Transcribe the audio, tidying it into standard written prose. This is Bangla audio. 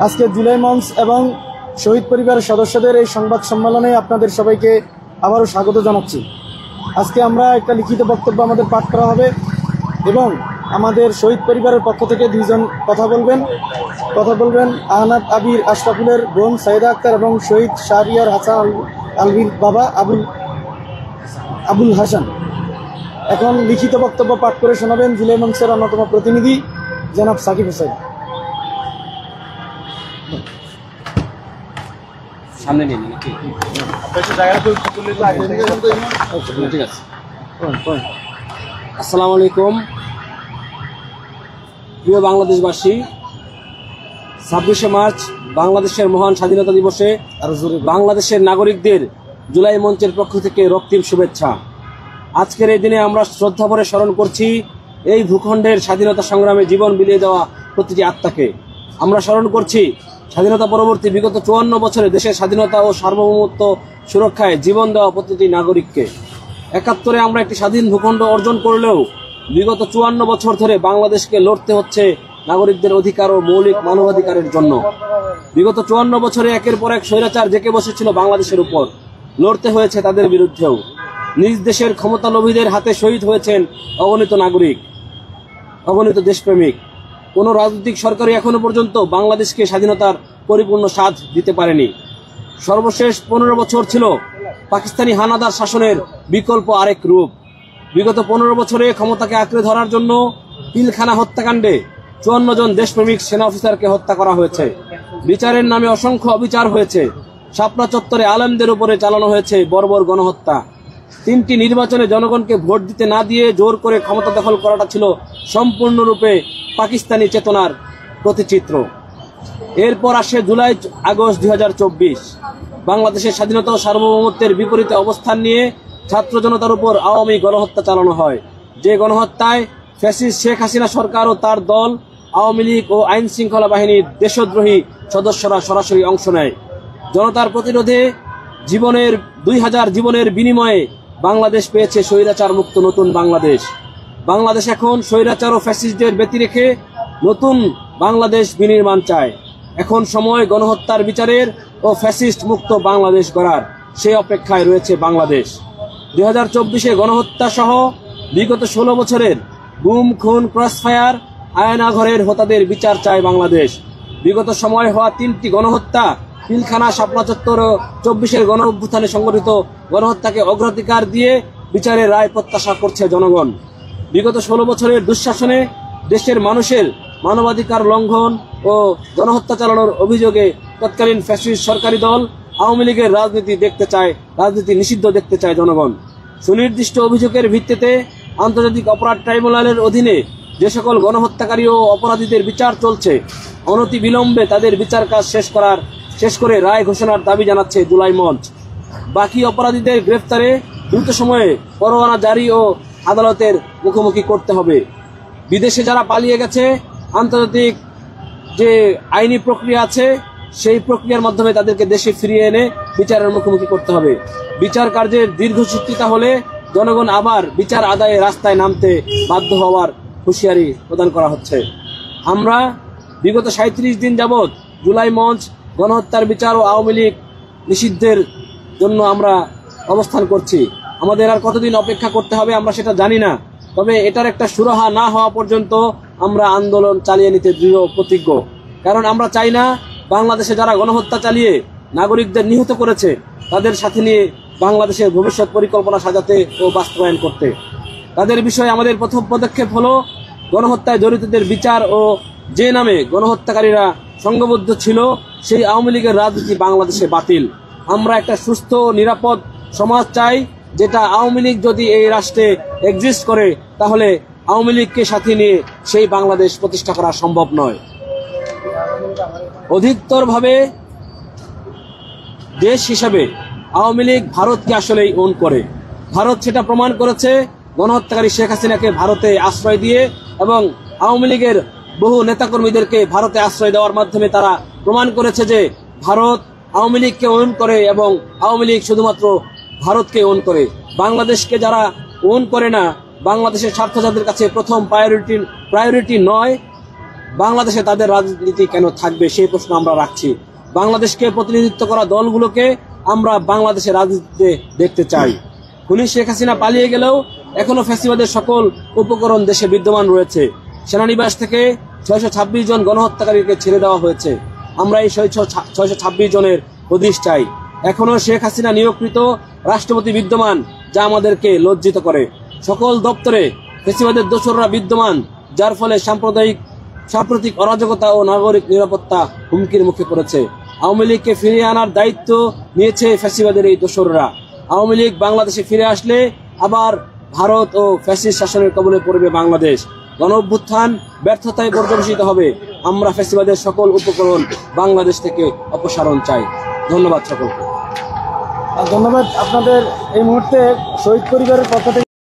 আজকে জুলাই মঞ্চ এবং শহীদ পরিবারের সদস্যদের এই সংবাদ সম্মেলনে আপনাদের সবাইকে আবারও স্বাগত জানাচ্ছি। আজকে আমরা একটা লিখিত বক্তব্য আমাদের পাঠ করা হবে এবং আমাদের শহীদ পরিবারের পক্ষ থেকে দুইজন কথা বলবেন আহনাদ আবির আশরাফুলের বোন সাইদা আক্তার এবং শহীদ শাহরিয়ার হাসান আলভির বাবা আবুল হাসান। এখন লিখিত বক্তব্য পাঠ করে শোনাবেন জুলাই মঞ্চের অন্যতম প্রতিনিধি জনাব সাকিব হোসেন। সামনে নিয়ে নিন। ঠিক আছে। আসসালামু আলাইকুম প্রিয় বাংলাদেশবাসী, 26শে মার্চ বাংলাদেশের মহান স্বাধীনতা দিবসে বাংলাদেশের নাগরিকদের জুলাই মঞ্চের পক্ষ থেকে রক্তিম শুভেচ্ছা। আজকের এই দিনে আমরা শ্রদ্ধাভরে স্মরণ করছি এই ভূখণ্ডের স্বাধীনতা সংগ্রামে জীবন বিলিয়ে দেওয়া প্রতিটি আত্মাকে। আমরা স্মরণ করছি স্বাধীনতা পরবর্তী বিগত 54 বছরে দেশের স্বাধীনতা ও সার্বভৌমত্ব সুরক্ষায় জীবন দেওয়া প্রতিটি নাগরিককে। 71-এ আমরা একটি স্বাধীন ভূখণ্ড অর্জন করলেও বিগত 54 বছর ধরে বাংলাদেশকে লড়তে হচ্ছে নাগরিকদের অধিকার ও মৌলিক মানবাধিকারের জন্য। বিগত 54 বছরে একের পর এক স্বৈরাচার জেঁকে বসেছিল বাংলাদেশের উপর, লড়তে হয়েছে তাদের বিরুদ্ধেও। নিজ দেশের ক্ষমতালোভীদের হাতে শহীদ হয়েছেন অগণিত নাগরিক, অগণিত দেশপ্রেমিক। কোন রাজনৈতিক সরকারই এখনো পর্যন্ত বাংলাদেশকে স্বাধীনতার পরিপূর্ণ স্বাদ দিতে পারেনি। সর্বশেষ 15 বছর ছিল পাকিস্তানি হানাদার শাসনের বিকল্প আরেক রূপ। বিগত 15 বছরে ক্ষমতাকে আঁকড়ে ধরার জন্য পিলখানা হত্যাকাণ্ডে 54 জন দেশপ্রেমিক সেনা অফিসারকে হত্যা করা হয়েছে। বিচারের নামে অসংখ্য অবিচার হয়েছে। শাপলা চত্বরে আলেমদের উপরে চালানো হয়েছে বর্বর গণহত্যা। 3টি নির্বাচনে জনগণকে ভোট দিতে না দিয়ে জোর করে ক্ষমতা দখল করাটা ছিল সম্পূর্ণরূপে পাকিস্তানি চেতনার প্রতিচিত্র। এরপর আসে জুলাই আগস্ট 2024। বাংলাদেশের স্বাধীনতা ও সার্বভৌমত্বের বিপরীতে অবস্থান নিয়ে ছাত্র জনতার উপর আওয়ামী গণহত্যা চালানো হয়। যে গণহত্যায় ফ্যাসিস্ট শেখ হাসিনা সরকার ও তার দল, আওয়ামী লীগ ও আইন শৃঙ্খলা বাহিনীর দেশদ্রোহী সদস্যরা সরাসরি অংশ নেয়। জনতার প্রতিরোধে 2000 জীবনের বিনিময়ে বাংলাদেশ পেয়েছে স্বৈরাচার মুক্ত নতুন বাংলাদেশ। বাংলাদেশ এখন স্বৈরাচার ও ফ্যাসিস্টদের ব্যতি রেখে নতুন বাংলাদেশ বিনির্মাণ চায়। এখন সময় গণহত্যার বিচারের ও ফ্যাসিস্ট মুক্ত বাংলাদেশ গড়ার। সেই অপেক্ষায় রয়েছে বাংলাদেশ। 2024-এ গণহত্যা সহ বিগত 16 বছরের গুম, খুন, ক্রসফায়ার, আয়নাঘরের হোতাদের বিচার চায় বাংলাদেশ। বিগত সময় হওয়া 3টি গণহত্যা, পিলখানা, শাপলা চত্বর ও 24-এর গণ অভ্যুত্থানে সংগঠিত গণহত্যাকে অগ্রাধিকার দিয়ে বিচারের রায় প্রত্যাশা করছে জনগণ। বিগত 16 বছরের দুঃশাসনে দেশের মানুষের মানবাধিকার লঙ্ঘন ও গণহত্যা চালানোর অভিযোগে তৎকালীন ফ্যাসিস্ট সরকারি দল আওয়ামী লীগের রাজনীতি নিষিদ্ধ দেখতে চায় জনগণ। সুনির্দিষ্ট অভিযোগের ভিত্তিতে আন্তর্জাতিক অপরাধ ট্রাইব্যুনালের অধীনে যে সকল গণহত্যাকারী ও অপরাধীদের বিচার চলছে, অনতি বিলম্বে তাদের বিচার কাজ শেষ করে রায় ঘোষণার দাবি জানাচ্ছে জুলাই মঞ্চ। বাকি অপরাধীদের গ্রেফতারে দ্রুত সময়ে পরোয়ানা জারি ও আদালতের মুখোমুখি করতে হবে। বিদেশে যারা পালিয়ে গেছে, আন্তর্জাতিক যে আইনি প্রক্রিয়া আছে সেই প্রক্রিয়ার মাধ্যমে তাদেরকে দেশে ফিরিয়ে এনে বিচারের মুখোমুখি করতে হবে। বিচার কার্যের দীর্ঘসূত্রিতা হলে জনগণ আবার বিচার আদায়ে রাস্তায় নামতে বাধ্য হওয়ার হুঁশিয়ারি প্রদান করা হচ্ছে। আমরা বিগত 37 দিন যাবৎ জুলাই মঞ্চ গণহত্যার বিচার ও আওয়ামী লীগ নিষিদ্ধের জন্য আমরা অবস্থান করছি। আমাদের আর কতদিন অপেক্ষা করতে হবে আমরা সেটা জানি না, তবে এটার একটা সুরাহা না হওয়া পর্যন্ত আমরা আন্দোলন চালিয়ে নিতে দৃঢ় প্রতিজ্ঞ। কারণ আমরা চাই না বাংলাদেশে যারা গণহত্যা চালিয়ে নাগরিকদের নিহত করেছে তাদের সাথে নিয়ে বাংলাদেশের ভবিষ্যৎ পরিকল্পনা সাজাতে ও বাস্তবায়ন করতে। তাদের বিষয়ে আমাদের প্রথম পদক্ষেপ হলো গণহত্যায় জড়িতদের বিচার ও যে নামে গণহত্যাকারীরা সংঘবদ্ধ ছিল সেই আওয়ামী লীগের রাজনীতি বাংলাদেশে বাতিল। আমরা একটা সুস্থ নিরাপদ সমাজ চাই, যেটা আওয়ামী লীগ যদি এই রাষ্ট্রে এক্সিস্ট করে তাহলে আওয়ামী লীগকে সাথে নিয়ে সেই বাংলাদেশ প্রতিষ্ঠা করা সম্ভব নয়। অধিকতরভাবে দেশ হিসাবে আওয়ামী লীগ ভারতকে আসলেই ওন করে। ভারত সেটা প্রমাণ করেছে গণহত্যাকারী শেখ হাসিনাকে ভারতে আশ্রয় দিয়ে এবং আওয়ামী লীগের বহু নেতাকর্মীদেরকে ভারতে আশ্রয় দেওয়ার মাধ্যমে তারা প্রমাণ করেছে যে ভারত আওয়ামী লীগকে ওন করে এবং আওয়ামী লীগ শুধুমাত্র ভারতকে ওন করে। বাংলাদেশকে যারা ওন করে না, বাংলাদেশের স্বার্থ যাদের কাছে প্রথম প্রায়োরিটি নয়, বাংলাদেশে তাদের রাজনীতি কেন থাকবে সেই প্রশ্ন আমরা রাখছি। বাংলাদেশকে প্রতিনিধিত্ব করা দলগুলোকে আমরা বাংলাদেশের রাজনীতিতে দেখতে চাই। খুনি শেখ হাসিনা পালিয়ে গেলেও এখনো ফ্যাসিবাদের সকল উপকরণ দেশে বিদ্যমান রয়েছে। সেনানিবাস থেকে 626 জন গণহত্যাকারীকে ছেড়ে দেওয়া হয়েছে। আমরা এই 626 জনের হদিশ চাই। এখনো শেখ হাসিনা নিয়োগকৃত রাষ্ট্রপতি বিদ্যমান, যা আমাদেরকে লজ্জিত করে। সকল দপ্তরে ফ্যাসিবাদের দোসররা বিদ্যমান, যার ফলে সাম্প্রতিক অরাজকতা ও নাগরিক নিরাপত্তা হুমকির মুখে পড়েছে। আওয়ামী লীগকে ফিরিয়ে আনার দায়িত্ব নিয়েছে ফ্যাসিবাদের এই দোসররা। আওয়ামী লীগ বাংলাদেশে ফিরে আসলে আবার ভারত ও ফ্যাসিস্ট শাসনের কবলে পড়বে বাংলাদেশ। গণঅভ্যুত্থান ব্যর্থতায় পর্যবেসিত হবে। আমরা ফ্যাসিবাদের সকল উপকরণ বাংলাদেশ থেকে অপসারণ চাই। ধন্যবাদ সকলকে। ধন্যবাদ আপনাদের। এই মুহূর্তে শহীদ পরিবারের পক্ষ থেকে